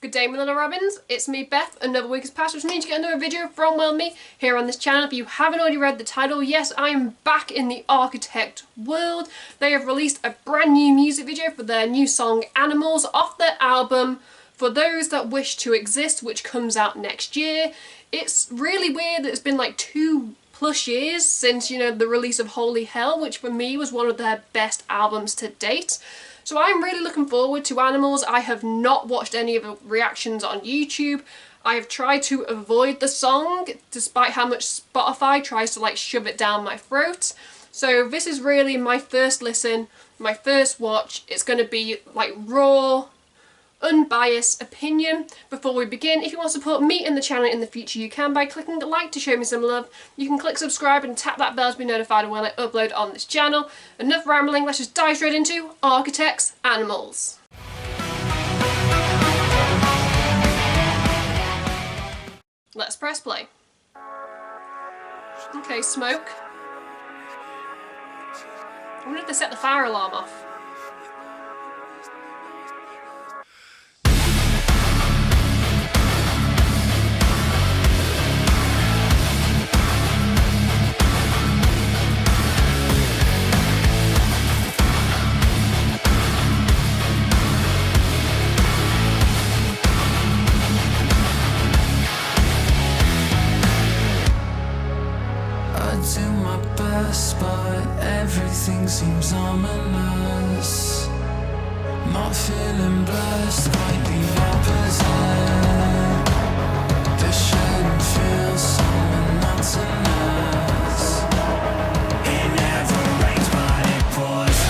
Good day, my little robins. It's me, Beth. Another week has passed, which means you get another video from me here on this channel. If you haven't already read the title, yes, I am back in the architect world. They have released a brand new music video for their new song Animals off their album For Those That Wish to Exist, which comes out next year. It's really weird that it's been like 2+ years since, the release of Holy Hell, which for me was one of their best albums to date. So I'm really looking forward to Animals. I have not watched any of the reactions on YouTube. I have tried to avoid the song, despite how much Spotify tries to shove it down my throat. So this is really my first listen, my first watch. It's going to be raw, unbiased opinion. Before we begin, if you want to support me and the channel in the future, you can by clicking the like to show me some love. You can click subscribe and tap that bell to be notified when I upload on this channel. Enough rambling, let's just dive straight into Architects Animals. Let's press play. Okay, smoke. I wonder if they set the fire alarm off. Do my best, but everything seems ominous. Not feeling blessed, quite the opposite. The shouldn't feel so monotonous. It never rains, but it pours.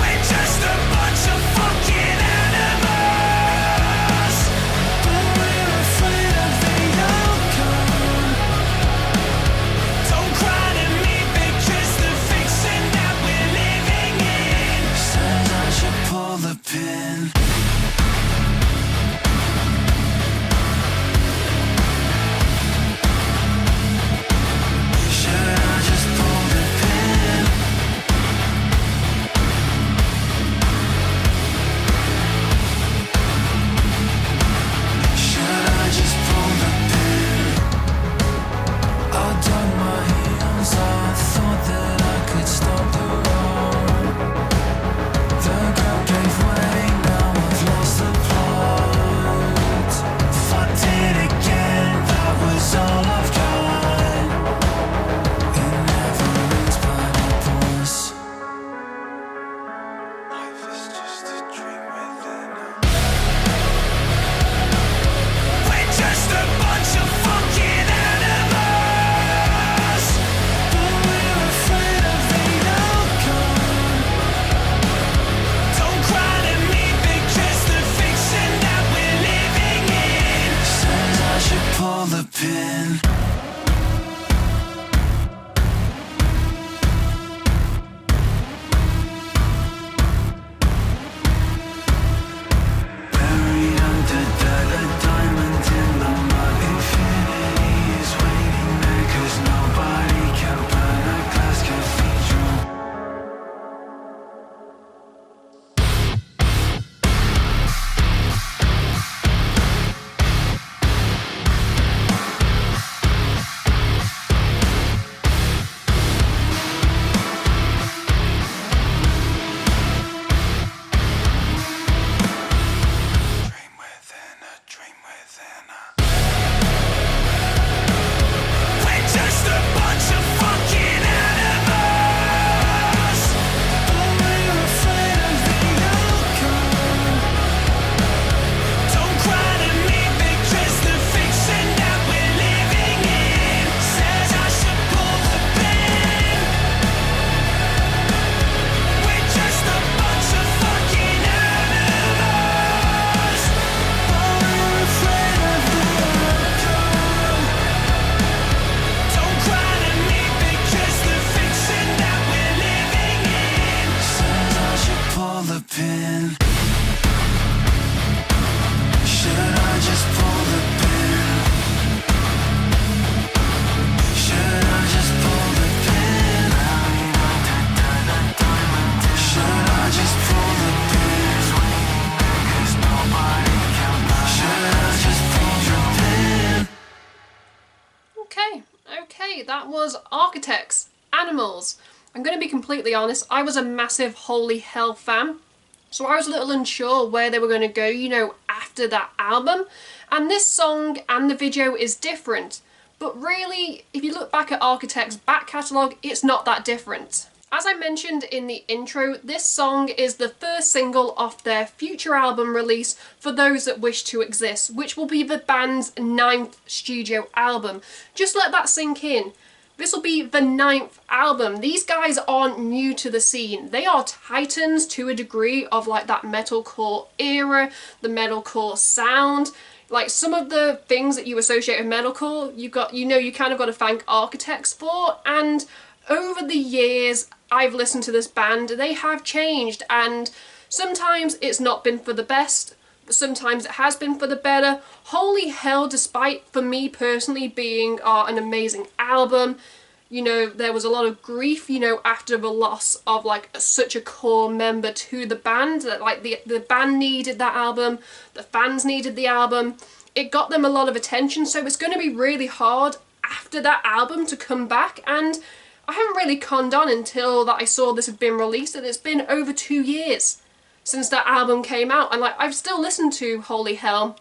We're just a bunch of fucking animals, but we're afraid of the outcome. Don't cry to me because the fiction that we're living in says I should pull the pin. that was Architects, Animals. I'm going to be completely honest, I was a massive Holy Hell fan, so I was a little unsure where they were going to go, you know, after that album. And this song and the video is different, but really, if you look back at Architects' back catalogue, it's not that different. As I mentioned in the intro, this song is the first single off their future album release, For Those That Wish to Exist, which will be the band's 9th studio album. Just let that sink in. This will be the 9th album. These guys aren't new to the scene. They are titans to a degree of like that metalcore era, the metalcore sound. Like some of the things that you associate with metalcore, you kind of got to thank Architects for. And over the years, I've listened to this band. They have changed, and sometimes it's not been for the best, but sometimes it has been for the better. Holy Hell, despite for me personally being an amazing album, you know, there was a lot of grief, you know, after the loss of like such a core member to the band, that like the band needed that album, the fans needed the album. It got them a lot of attention, so it's going to be really hard after that album to come back. And I haven't really conned on until that I saw this had been released, and it's been over 2 years since that album came out, and like I've still listened to Holy Hell,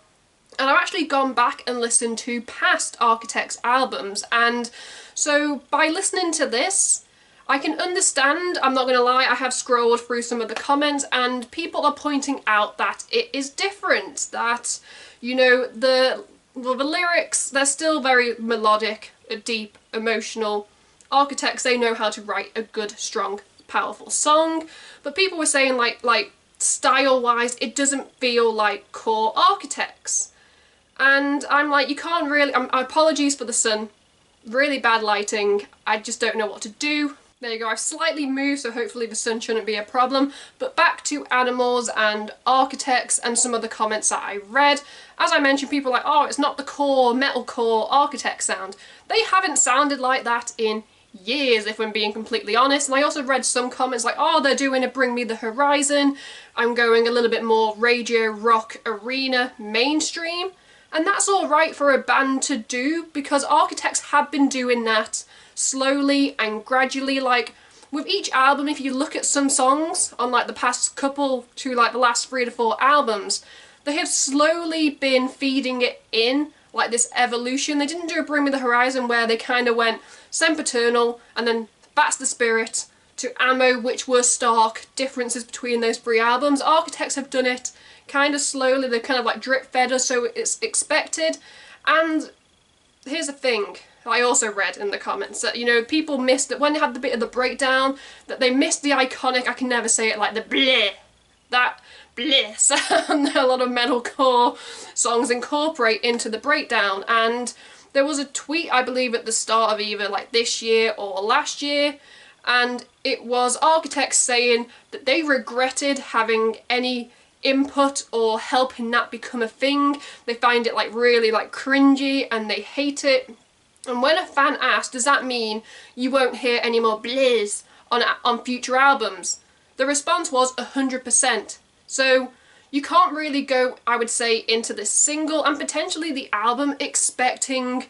and I've actually gone back and listened to past Architects albums. And so by listening to this, I can understand, I'm not going to lie, I have scrolled through some of the comments and people are pointing out that it is different, that, you know, the lyrics, they're still very melodic, deep, emotional. Architects, they know how to write a good, strong, powerful song, but people were saying like style-wise, it doesn't feel like core Architects. And I'm like, you can't really, apologies for the sun, really bad lighting, I just don't know what to do. There you go, I've slightly moved, so hopefully the sun shouldn't be a problem. But back to Animals and Architects and some of the comments that I read. As I mentioned, people are like, oh, it's not the core, metalcore Architects sound. They haven't sounded like that in years, if I'm being completely honest. And I also read some comments like, oh, they're doing a Bring Me the Horizon, I'm going a little bit more radio, rock, arena, mainstream. And that's alright for a band to do, because Architects have been doing that slowly and gradually. Like with each album, if you look at some songs on like the past couple to like the last 3 to 4 albums, they have slowly been feeding it in, like this evolution. They didn't do a Bring Me the Horizon where they kind of went sempiternal and then That's the Spirit to Ammo, which were stark differences between those 3 albums. Architects have done it kind of slowly. They're kind of like drip fed us, so it's expected. And here's the thing I also read in the comments, that, you know, people missed that when they had the bit of the breakdown, that they missed the iconic, I can never say it, like the bleh, that bleh sound that a lot of metalcore songs incorporate into the breakdown. And there was a tweet, I believe, at the start of either like this year or last year, and it was Architects saying that they regretted having any input or helping that become a thing. They find it like really like cringy and they hate it. And when a fan asked, does that mean you won't hear any more blizz on future albums? The response was 100%. So you can't really go, I would say, into this single and potentially the album expecting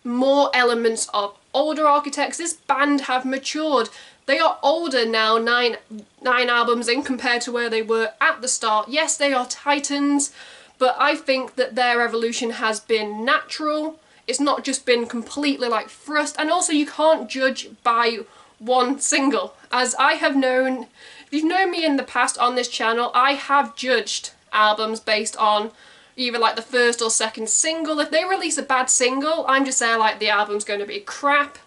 more elements of older Architects. This band have matured. They are older now, nine albums in, compared to where they were at the start. Yes, they are titans, but I think that their evolution has been natural. It's not just been completely like thrust. And also you can't judge by one single. As I have known, if you've known me in the past on this channel, I have judged albums based on either like the first or second single. If they release a bad single, I'm just there like the album's going to be crap.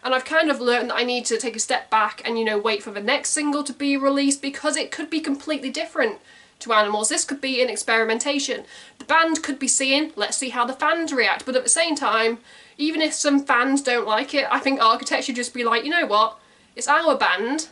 And I've kind of learned that I need to take a step back and, you know, wait for the next single to be released, because it could be completely different to Animals. This could be an experimentation. The band could be seeing, let's see how the fans react. But at the same time, even if some fans don't like it, I think Architects should just be like, you know what, it's our band.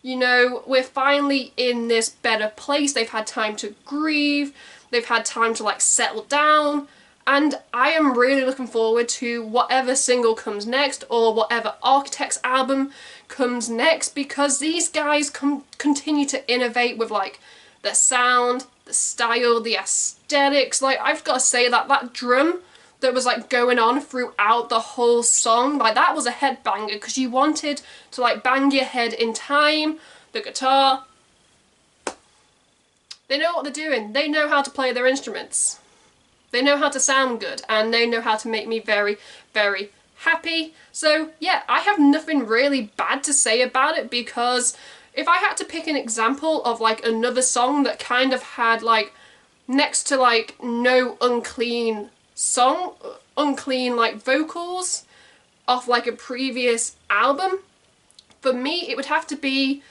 You know, we're finally in this better place. They've had time to grieve. They've had time to like settle down. And I am really looking forward to whatever single comes next, or whatever Architects album comes next, because these guys continue to innovate with like their sound, the style, the aesthetics. Like, I've got to say that that drum that was like going on throughout the whole song. Like that was a headbanger because you wanted to like bang your head in time. The guitar, they know what they're doing. They know how to play their instruments. They know how to sound good, and they know how to make me very, very happy. So yeah, I have nothing really bad to say about it, because if I had to pick an example of like another song that kind of had like next to like no unclean like vocals off like a previous album, for me it would have to be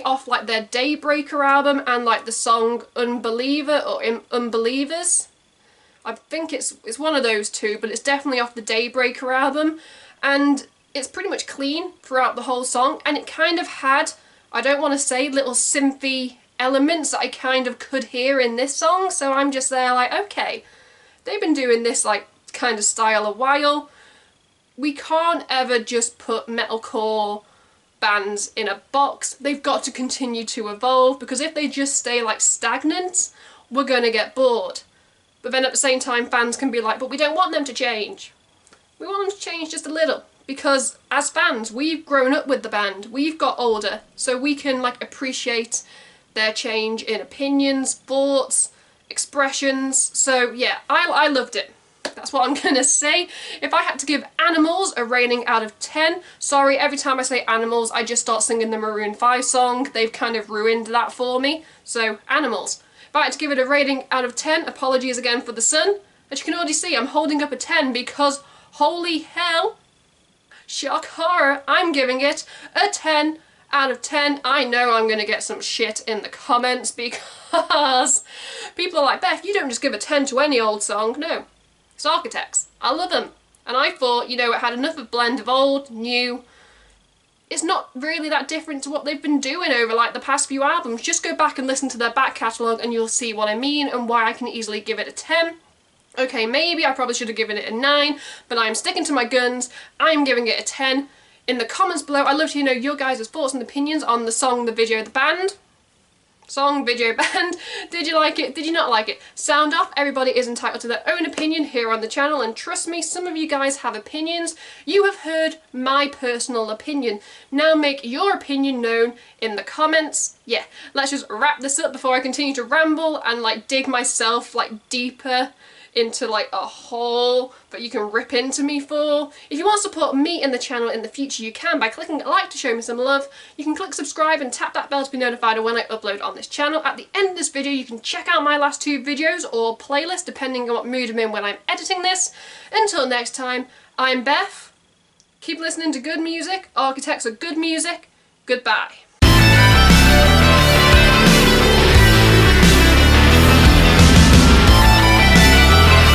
off like their Daybreaker album and like the song Unbeliever or Unbelievers. I think it's one of those two, but it's definitely off the Daybreaker album, and it's pretty much clean throughout the whole song, and it kind of had, I don't want to say little synthy elements that I kind of could hear in this song, so I'm just there like, okay, they've been doing this like kind of style a while. We can't ever just put metalcore bands in a box. They've got to continue to evolve, because if they just stay like stagnant, we're gonna get bored. But then at the same time, fans can be like, but we don't want them to change. We want them to change just a little, because as fans, we've grown up with the band, we've got older, so we can like appreciate their change in opinions, thoughts, expressions. So yeah, I loved it. That's what I'm gonna say. If I had to give Animals a rating out of 10, sorry, every time I say Animals, I just start singing the Maroon 5 song. They've kind of ruined that for me. So, Animals. If I had to give it a rating out of 10, apologies again for the sun. As you can already see, I'm holding up a 10 because, holy hell, shock horror, I'm giving it a 10 out of 10. I know I'm going to get some shit in the comments because people are like, Beth, you don't just give a 10 to any old song. No, it's Architects. I love them. And I thought, you know, it had enough of blend of old, new. It's not really that different to what they've been doing over like the past few albums. Just go back and listen to their back catalogue and you'll see what I mean and why I can easily give it a 10. Okay, maybe I probably should have given it a 9, but I'm sticking to my guns. I'm giving it a 10. In the comments below, I'd love to know your guys' thoughts and opinions on the song, the video, the band. Song, video, band. Did you like it? Did you not like it? Sound off. Everybody is entitled to their own opinion here on the channel, and trust me, some of you guys have opinions. You have heard my personal opinion. Now make your opinion known in the comments. Yeah, let's just wrap this up before I continue to ramble and like dig myself like deeper into like a hole that you can rip into me for. If you want to support me and the channel in the future, you can by clicking like to show me some love. You can click subscribe and tap that bell to be notified of when I upload on this channel. At the end of this video, you can check out my last 2 videos or playlist depending on what mood I'm in when I'm editing this. Until next time, I'm Beth. Keep listening to good music. Architects are good music. Goodbye.